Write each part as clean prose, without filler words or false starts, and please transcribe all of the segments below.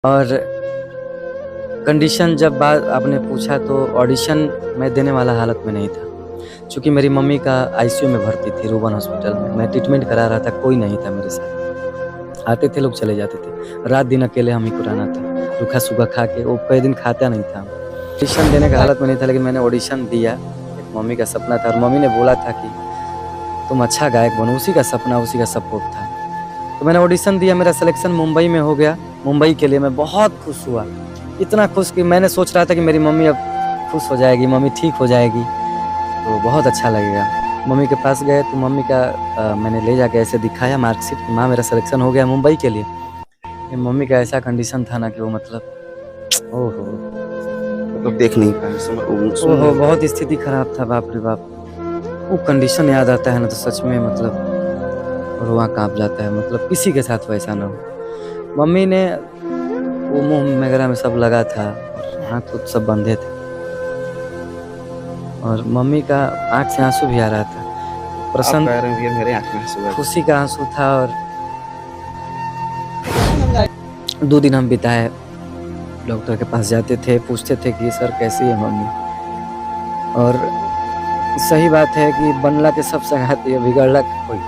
और कंडीशन जब बात आपने पूछा तो ऑडिशन मैं देने वाला हालत में नहीं था, क्योंकि मेरी मम्मी का आईसीयू में भर्ती थी रूबन हॉस्पिटल में। मैं ट्रीटमेंट करा रहा था, कोई नहीं था मेरे साथ। आते थे लोग, चले जाते थे। रात दिन अकेले हम ही को रहना था, रूखा सूखा खा के। वो कई दिन खाता नहीं था। ऑडिशन देने का हालत में नहीं था, लेकिन मैंने ऑडिशन दिया। एक मम्मी का सपना था और मम्मी ने बोला था कि तुम अच्छा गायक बनो, उसी का सपना, उसी का सपोर्ट था। तो मैंने ऑडिशन दिया, मेरा सिलेक्शन मुंबई में हो गया। मुंबई के लिए मैं बहुत खुश हुआ, इतना खुश कि मैंने सोच रहा था कि मेरी मम्मी अब खुश हो जाएगी, मम्मी ठीक हो जाएगी तो बहुत अच्छा लगेगा। मम्मी के पास गए तो मम्मी का मैंने ले जाके ऐसे दिखाया मार्कशीट कि माँ मेरा सिलेक्शन हो गया मुंबई के लिए। मम्मी का ऐसा कंडीशन था ना कि वो मतलब ओहो, मतलब देख नहीं पाए, ओहो, बहुत स्थिति खराब था। बाप रे बाप, वो कंडीशन याद आता है ना तो सच में मतलब रुआ कांप जाता है। मतलब किसी के साथ वैसा ना हो। मम्मी ने वो मुंह वगैरह में सब लगा था और हाथ तो सब बंधे थे, और मम्मी का आंख से आंसू भी आ रहा था। प्रसन्न, मेरे आंख में आंसू आ गए। खुशी का आंसू था। और 2 दिन हम बिताए, डॉक्टर के पास जाते थे, पूछते थे कि सर कैसी है मम्मी। और सही बात है कि बनला के सब संगाती है, बिगड़ला के कोई।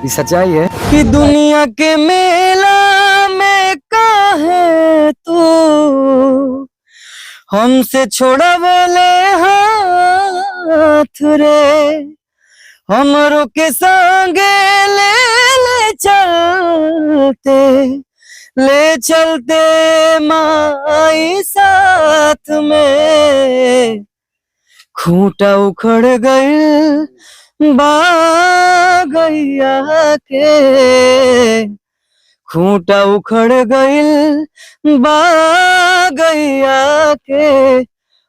ये सच्चाई है कि दुनिया के मेला में काहे तू हमसे छोड़ा बोले हाथ रे, हमरो के संगे ले चलते, ले चलते माई साथ में। खूंटा उखड़ गई बागैया के, खूंटा उखड़ गई बागैया के,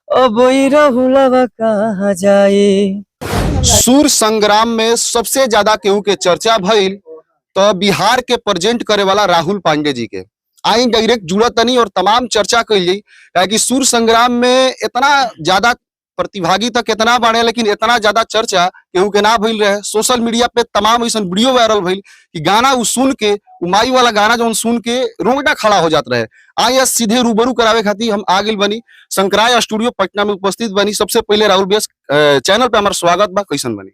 अब रहुलवा कहाँ जाए। सूर संग्राम में सबसे ज्यादा केहू के चर्चा भइल तो बिहार के प्रेजेंट करे वाला राहुल पांडे जी के आई डायरेक्ट जुड़ा तनी और तमाम चर्चा कइल जाई। काहे कि सूर संग्राम में इतना ज्यादा प्रतिभागी तक इतना बढ़े, लेकिन इतना ज्यादा चर्चा केहू के ना भइल रहे। सोशल मीडिया पे तमाम ऐसा वीडियो वायरल भइल कि गाना उ सुन के, उमाई वाला गाना जो सुन के रोंगटा खड़ा हो जात रहे। आज सीधे रूबरू करावे खातिर हम आ गइल बनी, शंकराय स्टूडियो पटना में उपस्थित बनी। सबसे पहले राहुल भैया चैनल पे हमारा स्वागत बा, कैसन बनी?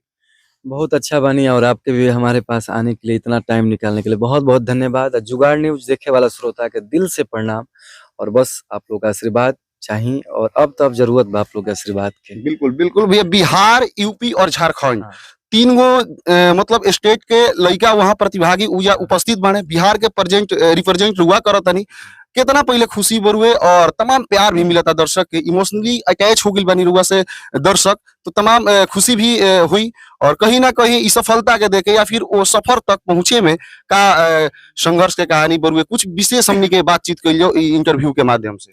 बहुत अच्छा बनी, और आपके भी हमारे पास आने के लिए, इतना टाइम निकालने के लिए बहुत बहुत धन्यवाद। जुगाड़ न्यूज देखे वाला श्रोता के दिल से प्रणाम, और बस आप लोग का आशीर्वाद चाहिए, और अब तो अब जरूरत बा आप लोग के आशीर्वाद के। बिल्कुल बिल्कुल भैया, बिहार, यूपी और झारखंड हाँ। तीन गो मतलब स्टेट के लड़का वहां प्रतिभागी उजा उपस्थित बने। बिहार के रिप्रेजेंट हुआ करतनी, कितना पहले खुशी बरुए और तमाम प्यार भी मिला था दर्शक के। इमोशनली अटैच हो गई बनी रुआ से दर्शक, तो तमाम खुशी भी हुई। और कहीं ना कहीं इस सफलता के देखे या फिर वो सफर तक पहुंचे में का संघर्ष के कहानी बरुए कुछ विशेष हमनी के बातचीत कइलो इंटरव्यू के माध्यम से।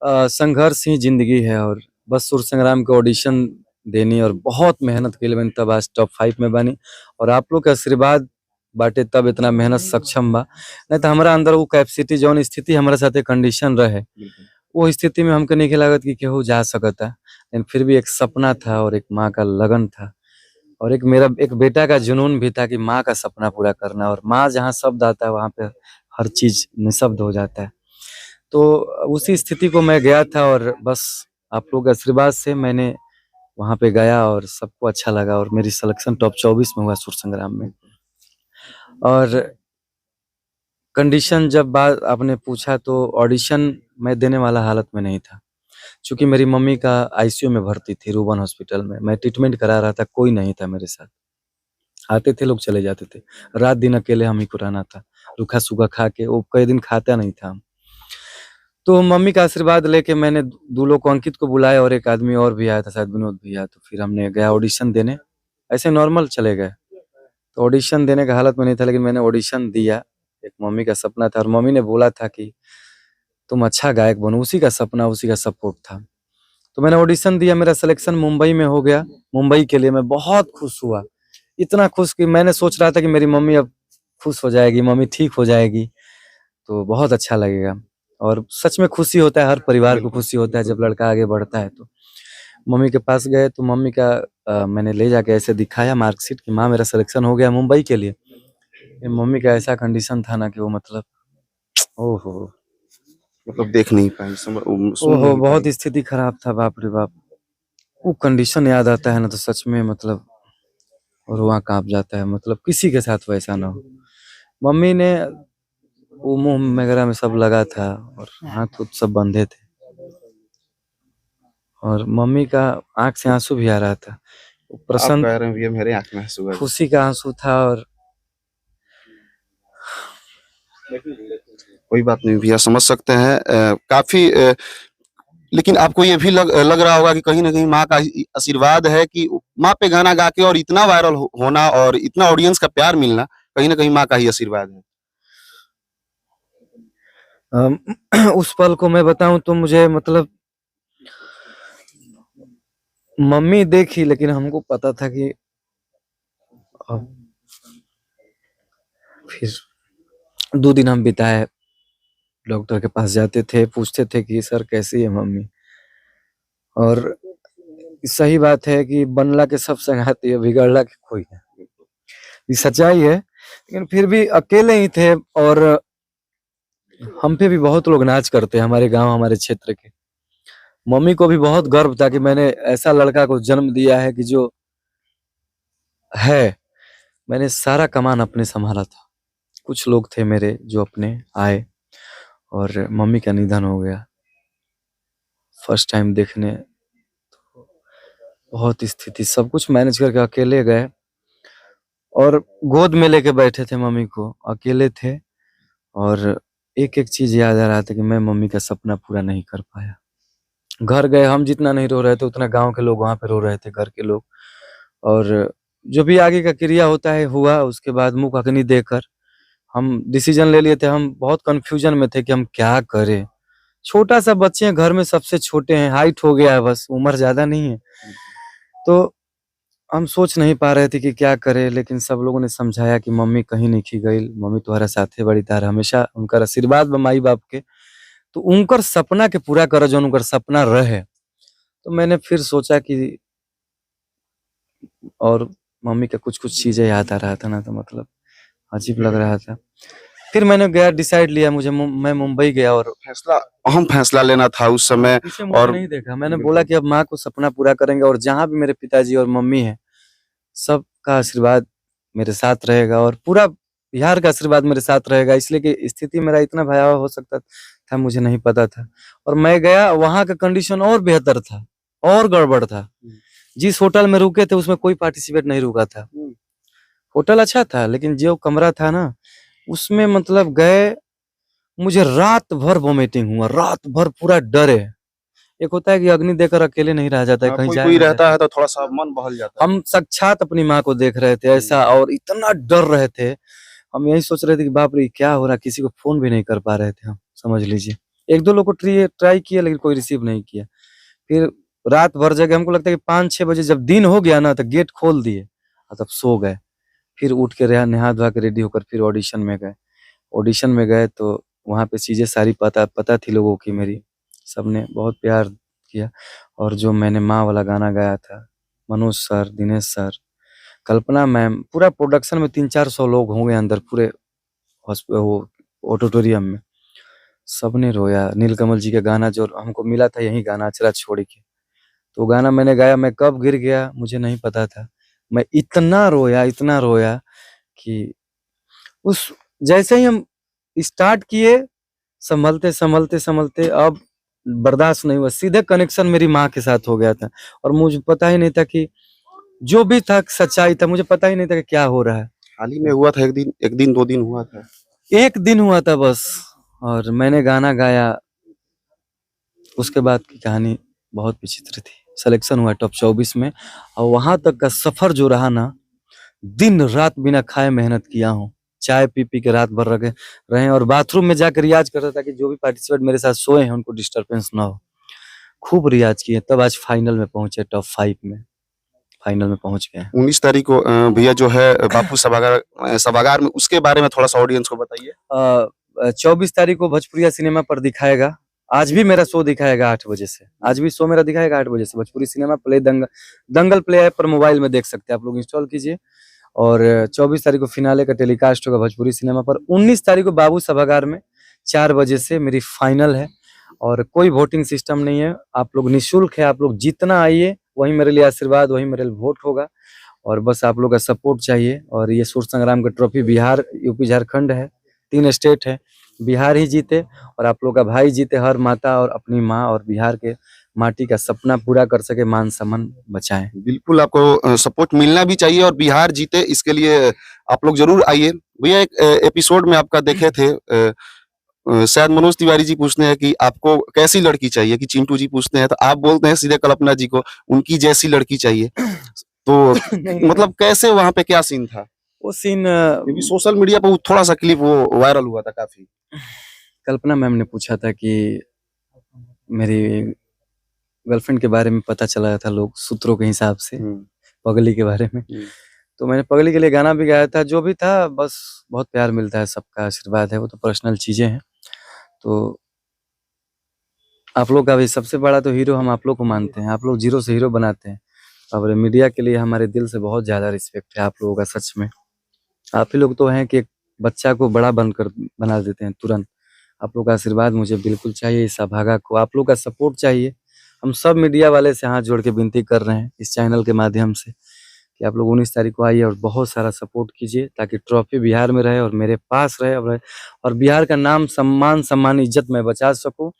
संघर्ष ही जिंदगी है, और बस सुर संग्राम के ऑडिशन देनी और बहुत मेहनत के लिए तब आज टॉप 5 में बनी, और आप लोग के आशीर्वाद बाटे तब इतना मेहनत सक्षम बा। नहीं तो हमारा अंदर वो कैपेसिटी, जौन स्थिति हमारे साथ कंडीशन रहे, वो स्थिति में हमके नहीं लागत कि केहू जा सकता। लेकिन फिर भी एक सपना था और एक माँ का लगन था, और एक मेरा एक बेटा का जुनून भी था कि माँ का सपना पूरा करना। और माँ जहाँ शब्द आता है वहाँ पे हर चीज निशब्द हो जाता है। तो उसी स्थिति को मैं गया था, और बस आप लोग के आशीर्वाद से मैंने वहां पे गया और सबको अच्छा लगा, और मेरी सिलेक्शन टॉप 24 में हुआ सुर संग्राम में। और कंडीशन जब बात आपने पूछा तो ऑडिशन मैं देने वाला हालत में नहीं था, क्योंकि मेरी मम्मी का आईसीयू में भर्ती थी रूबन हॉस्पिटल में। मैं ट्रीटमेंट करा रहा था, कोई नहीं था मेरे साथ। आते थे लोग, चले जाते थे। रात दिन अकेले हम ही को रहना था, रूखा सूखा खा के। वो कई दिन खाता नहीं था। तो मम्मी का आशीर्वाद लेके मैंने 2 लोग को, अंकित को बुलाया और एक आदमी और भी आया था, शायद विनोद भैया। तो फिर हमने गया ऑडिशन देने, ऐसे नॉर्मल चले गए। तो ऑडिशन देने का हालत में नहीं था, लेकिन मैंने ऑडिशन दिया। एक मम्मी का सपना था और मम्मी ने बोला था कि तुम अच्छा गायक बनो, उसी का सपना, उसी का सपोर्ट था। तो मैंने ऑडिशन दिया, मेरा सिलेक्शन मुंबई में हो गया। मुंबई के लिए मैं बहुत खुश हुआ, इतना खुश कि मैंने सोच रहा था कि मेरी मम्मी अब खुश हो जाएगी, मम्मी ठीक हो जाएगी तो बहुत अच्छा लगेगा। और सच में खुशी होता है, हर परिवार को खुशी होता है जब लड़का आगे बढ़ता है। तो मम्मी के पास गए तो मम्मी का मैंने ले जाके ऐसे दिखाया मार्कशीट कि माँ मेरा सिलेक्शन हो गया मुंबई के लिए। मम्मी का ऐसा कंडीशन था ना कि वो मतलब ओहो, मतलब देख नहीं पाए, सुन ओहो नहीं बहुत पाए। स्थिति खराब था, बाप रे बाप। वो कंडीशन याद आता है ना तो सच में मतलब रुआ कांप जाता है, मतलब किसी के साथ वैसा ना हो। मम्मी ने वो मुंह वगैरह में सब लगा था और हाथ उथ सब बंधे थे, और मम्मी का आंख से आंसू भी आ रहा था। वो आप प्रसन्न कह रहे हैं भैया मेरे आंख में आंसू आ गए। खुशी का आंसू था। और कोई बात नहीं भैया, समझ सकते हैं। काफी लेकिन आपको ये भी लग रहा होगा कि कहीं ना कहीं माँ का आशीर्वाद है कि माँ पे गाना गा के और इतना वायरल होना और इतना ऑडियंस का प्यार मिलना, कहीं ना कहीं माँ का ही आशीर्वाद है। अम, उस पल को मैं बताऊं तो मुझे मतलब मम्मी देखी, लेकिन हमको पता था कि अब फिर 2 दिन हम बिताए, डॉक्टर के पास जाते थे, पूछते थे कि सर कैसी है मम्मी। और सही बात है कि बनला के सब संगाती है, बिगड़ला के कोई नहीं। ये सच्चाई है, लेकिन फिर भी अकेले ही थे। और हम पे भी बहुत लोग नाच करते हैं, हमारे गांव हमारे क्षेत्र के। मम्मी को भी बहुत गर्व था कि मैंने ऐसा लड़का को जन्म दिया है कि जो है। मैंने सारा कमान अपने संभाला था। कुछ लोग थे मेरे जो अपने आए, और मम्मी का निधन हो गया फर्स्ट टाइम देखने। बहुत स्थिति, सब कुछ मैनेज करके अकेले गए, और गोद में लेके बैठे थे मम्मी को, अकेले थे। और एक एक चीज याद आ रहा था कि मैं मम्मी का सपना पूरा नहीं कर पाया। घर गए, हम जितना नहीं रो रहे थे उतना गांव के लोग वहां पे रो रहे थे, घर के लोग। और जो भी आगे का क्रिया होता है हुआ, उसके बाद मुंह अग्नि देकर हम डिसीजन ले लिए थे। हम बहुत कंफ्यूजन में थे कि हम क्या करें। छोटा सा बच्चे हैं, घर में सबसे छोटे हैं, हाइट हो गया है, बस उम्र ज्यादा नहीं है। तो हम सोच नहीं पा रहे थे कि क्या करें, लेकिन सब लोगों ने समझाया कि मम्मी कहीं नहीं की गई, मम्मी तुम्हारा साथे बड़ी तार, हमेशा उनका आशीर्वाद बा माई बाप के। तो उनकर सपना के पूरा करो जो उनकर सपना रहे। तो मैंने फिर सोचा कि, और मम्मी का कुछ कुछ चीजें याद आ रहा था ना, तो मतलब अजीब लग रहा था। फिर मैंने गया, डिसाइड लिया, मैं मुंबई गया। और फैसला, अहम फैसला लेना था उस समय। पीछे मुड़ के और नहीं देखा, मैंने बोला कि अब माँ को सपना पूरा करेंगे, और जहां भी मेरे पिताजी और मम्मी है सबका आशीर्वाद मेरे साथ रहेगा, और पूरा बिहार का आशीर्वाद मेरे साथ रहेगा। इसलिए कि स्थिति मेरा इतना भयावह हो सकता था मुझे नहीं पता था। और मैं गया, वहां का कंडीशन और बेहतर था, और गड़बड़ था। जिस होटल में रुके थे उसमें कोई पार्टिसिपेट नहीं रुका था। होटल अच्छा था, लेकिन जो कमरा था ना उसमें मतलब गए, मुझे रात भर वोमिटिंग हुआ, रात भर पूरा डरे। एक होता है कि अग्नि देकर अकेले नहीं रह जाता है, कहीं कोई जाए कोई ना जाए। रहता है तो थोड़ा सा मन बहल जाता है। हम साक्षात अपनी माँ को देख रहे थे ऐसा, और इतना डर रहे थे। हम यही सोच रहे थे कि बाप रे क्या हो रहा है, किसी को फोन भी नहीं कर पा रहे थे हम, समझ लीजिए। एक दो लोग को ट्राई किया, लेकिन कोई रिसीव नहीं किया। फिर रात भर जगह, हमको लगता है कि 5-6 बजे जब दिन हो गया ना तो गेट खोल दिए, और तब सो गए। फिर उठ के नहा धोआ के रेडी होकर फिर ऑडिशन में गए। ऑडिशन में गए तो वहाँ पे चीजें सारी पता पता थी लोगों की मेरी, सबने बहुत प्यार किया। और जो मैंने माँ वाला गाना गाया था, मनोज सर, दिनेश सर, कल्पना मैम, पूरा प्रोडक्शन में 300-400 लोग होंगे अंदर पूरे वो ऑडिटोरियम में, सबने रोया। नीलकमल जी का गाना जो हमको मिला था यही गाना, अचरा छोड़ के, तो गाना मैंने गाया। मैं कब गिर गया मुझे नहीं पता था। मैं इतना रोया कि उस जैसे ही हम स्टार्ट किए, संभलते संभलते संभलते अब बर्दाश्त नहीं हुआ, सीधे कनेक्शन मेरी माँ के साथ हो गया था। और मुझे पता ही नहीं था कि जो भी था सच्चाई था, मुझे पता ही नहीं था कि क्या हो रहा है। हाल ही में हुआ था, एक दिन 2 दिन हुआ था। एक दिन हुआ था बस, और मैंने गाना गाया। उसके बाद की कहानी बहुत विचित्र थी। सिलेक्शन हुआ टॉप 24 में, और वहां तक का सफर जो रहा ना, दिन रात बिना खाए मेहनत किया हूँ। चाय पी पी के रात भर रहे, और बाथरूम में जाकर रियाज कर रहा था कि जो भी पार्टिसिपेट मेरे साथ सोए हैं उनको डिस्टरबेंस ना हो। खूब रियाज किए, तब आज फाइनल में पहुंचे, टॉप 5 में फाइनल में पहुंच गए। 19 तारीख को भैया जो है बापू सभागार में, उसके बारे में थोड़ा सा ऑडियंस को बताइए। 24 तारीख को भोजपुरिया सिनेमा पर दिखाएगा। आज भी मेरा शो दिखाएगा 8 बजे से, आज भी शो मेरा दिखाएगा 8 बजे से। भोजपुरी सिनेमा प्ले दंगल प्ले ऐप पर मोबाइल में देख सकते हैं, आप लोग इंस्टॉल कीजिए। और 24 तारीख को फिनाले का टेलीकास्ट होगा भोजपुरी सिनेमा पर। 19 तारीख को बाबू सभागार में 4 बजे से मेरी फाइनल है और कोई वोटिंग सिस्टम नहीं है। आप लोग निःशुल्क है, आप लोग जितना आइए वही मेरे लिए आशीर्वाद, वही मेरे लिए वोट होगा और बस आप लोग का सपोर्ट चाहिए। और ये सूर्य संग्राम का ट्रॉफी बिहार, यूपी, झारखंड है, 3 स्टेट है, बिहार ही जीते और आप लोग का भाई जीते, हर माता और अपनी माँ और बिहार के माटी का सपना पूरा कर सके, मान सम्मान बचाएं। बिल्कुल आपको सपोर्ट मिलना भी चाहिए और बिहार जीते इसके लिए आप लोग जरूर आइए। भैया एक एपिसोड में आपका देखे थे, शायद मनोज तिवारी जी पूछते हैं कि आपको कैसी लड़की चाहिए, कि चिंटू जी पूछते हैं तो आप बोलते हैं सीधे कल्पना जी को उनकी जैसी लड़की चाहिए। तो मतलब कैसे, वहां पे क्या सीन था? वो सीन क्योंकि सोशल मीडिया पर थोड़ा सा क्लिप वो वायरल हुआ था काफी। कल्पना मैम ने पूछा था कि मेरी गर्लफ्रेंड के बारे में पता चला था, लोग सूत्रों के हिसाब से पगली के बारे में, तो मैंने पगली के लिए गाना भी गाया था। जो भी था, बस बहुत प्यार मिलता है, सबका आशीर्वाद है, वो तो पर्सनल चीजें हैं। तो आप लोग का भी सबसे बड़ा तो हीरो हम आप लोग को मानते हैं, आप लोग जीरो से हीरो बनाते हैं और मीडिया के लिए हमारे दिल से बहुत ज्यादा रिस्पेक्ट है आप लोगों का। सच में आप ही लोग तो हैं कि एक बच्चा को बड़ा बनकर बना देते हैं तुरंत। आप लोग का आशीर्वाद मुझे बिल्कुल चाहिए, इस अभागा को आप लोग का सपोर्ट चाहिए। हम सब मीडिया वाले से हाथ जोड़ के विनती कर रहे हैं इस चैनल के माध्यम से कि आप लोग 19 तारीख को आइए और बहुत सारा सपोर्ट कीजिए ताकि ट्रॉफी बिहार में रहे और मेरे पास रहे और बिहार का नाम, सम्मान, इज्जत मैं बचा सकूं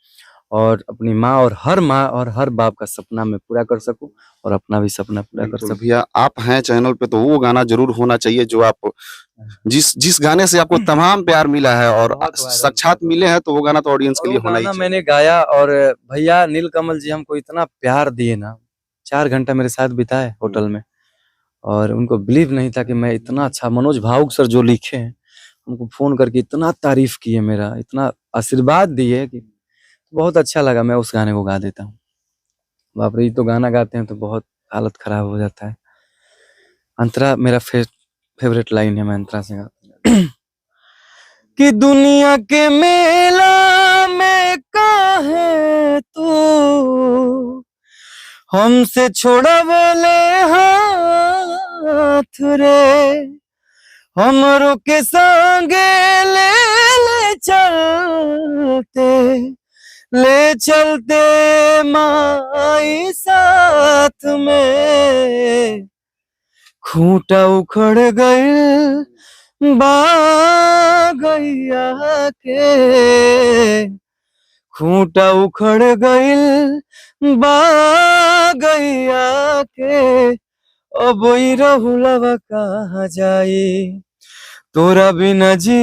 और अपनी माँ और हर बाप का सपना मैं पूरा कर सकूं और अपना भी सपना पूरा कर बिल्कुल सकूं। भैया, आप हैं चैनल पे तो वो गाना जरूर होना चाहिए जो आप जिस गाने से आपको तमाम प्यार मिला है और बहुत वायरल साक्षात मिले हैं, तो वो गाना तो ऑडियंस के और लिए वो होना ही गाना चाहिए। मैंने गाया और भैया नीलकमल जी हमको इतना प्यार दिए ना, 4 घंटा मेरे साथ बिताए होटल में और उनको बिलीव नहीं था कि मैं इतना अच्छा, मनोज भावुक सर जो लिखे हैं उनको फोन करके इतना तारीफ किए, मेरा इतना आशीर्वाद दिए कि बहुत अच्छा लगा। मैं उस गाने को गा देता हूँ। बाप रे, ये तो गाना गाते हैं तो बहुत हालत खराब हो जाता है। अंतरा मेरा फेवरेट लाइन है, मैं अंतरा से गाता हूँ कि दुनिया के मेला में काहे तू हमसे छोड़ा बोले हाथ रे, हमरो के संगे ले चलते माई साथ में, खूंटा उखड़ गइल बा गैया के, खूंटा उखड़ गइल बा गैया के, अब ई रहुलवा कहाँ जाई, तोरा बिना जी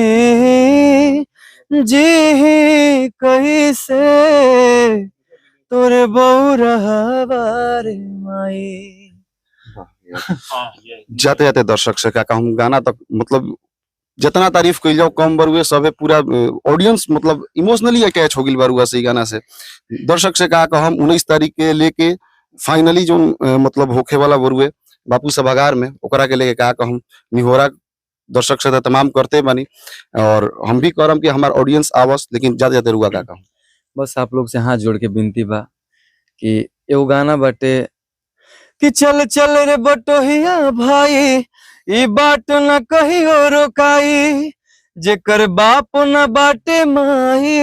कैसे, तोरे बौरहवा रे माई। जाते जाते दर्शक से क्या कहूँ, गाना तक मतलब जितना तारीफ कइल जाओ कम बरुए, सबे पूरा ऑडियंस मतलब इमोशनली अटैच हो गइल बरुआ से गाना से। दर्शक से का कहम 19 तारीख के लेके फाइनली जो मतलब होखे वाला बरुए बापू सभागार में, ओकरा के लेके का कहम निहोरा दर्शक से तमाम करते बानी और हम भी करम कि हमार ऑडियंस आवस, लेकिन जाते जाते रुआ का कहम बस आप लोग से हाथ जोड़ के विनती बा कि एगो गाना बाटे कि चल चल रे बटोहिया भाई, ई बाट न कहियो रोकाई, जेकर बाप न बाटे माई,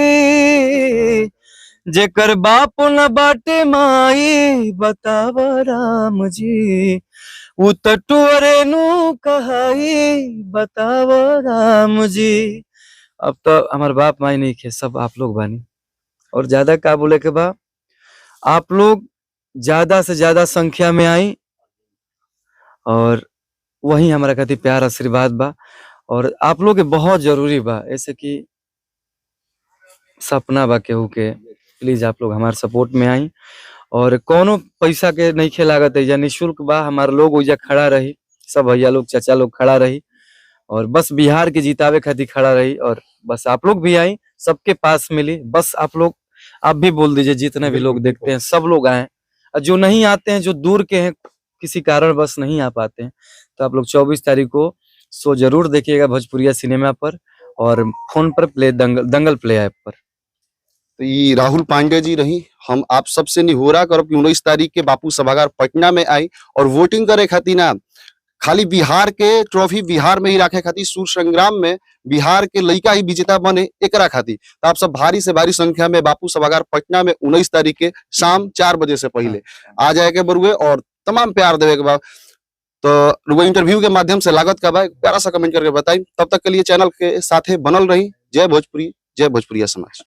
जेकर बाप न बाटे माई, बताव राम जी उ टुअरे नु कहाई, बताव राम जी। अब तो हमार बाप माई नहीं खे, सब आप लोग बानी और ज्यादा का बोले के बा, आप लोग ज्यादा से ज्यादा संख्या में आई और वही हमारा खातिर प्यार आशीर्वाद बा और आप लोग के बहुत जरूरी बा। ऐसे कि सपना बा केहू के, प्लीज आप लोग हमारे सपोर्ट में आई और कोनो पैसा के नहीं खे लागत है, निःशुल्क बा। हमारे लोग ओइजा खड़ा रही, सब भैया लोग, चाचा लोग खड़ा रही और बस बिहार के जितावे खातिर खड़ा रही और बस आप लोग भी आई, सबके पास मिली। बस आप भी बोल दीजिए, जितने भी लोग देखते हैं सब लोग आए, और जो नहीं आते हैं, जो दूर के हैं, किसी कारण बस नहीं आ पाते हैं, तो आप लोग 24 तारीख को शो जरूर देखिएगा भोजपुरिया सिनेमा पर और फोन पर प्ले दंगल प्ले ऐप पर। तो ये राहुल पांडे जी रही, हम आप सबसे निहोरा करब कि 19 तारीख के बापू सभागार पटना में आई और वोटिंग करे खातिर ना खाली बिहार के ट्रॉफी बिहार में ही रखे खातिर सूर संग्राम में बिहार के लड़का ही विजेता बने एकरा खातिर। तो आप सब भारी से भारी संख्या में बापू सभागार पटना में 19 तारीख के शाम 4 बजे से पहले आ जाए के बरुए और तमाम प्यार देवे के बाद। तो रुआ इंटरव्यू के माध्यम से लागत का भाई प्यारा सा कमेंट करके बताई। तब तक के लिए चैनल के साथे बनल रही। जय भोजपुरी, जय भोजपुरिया समाज।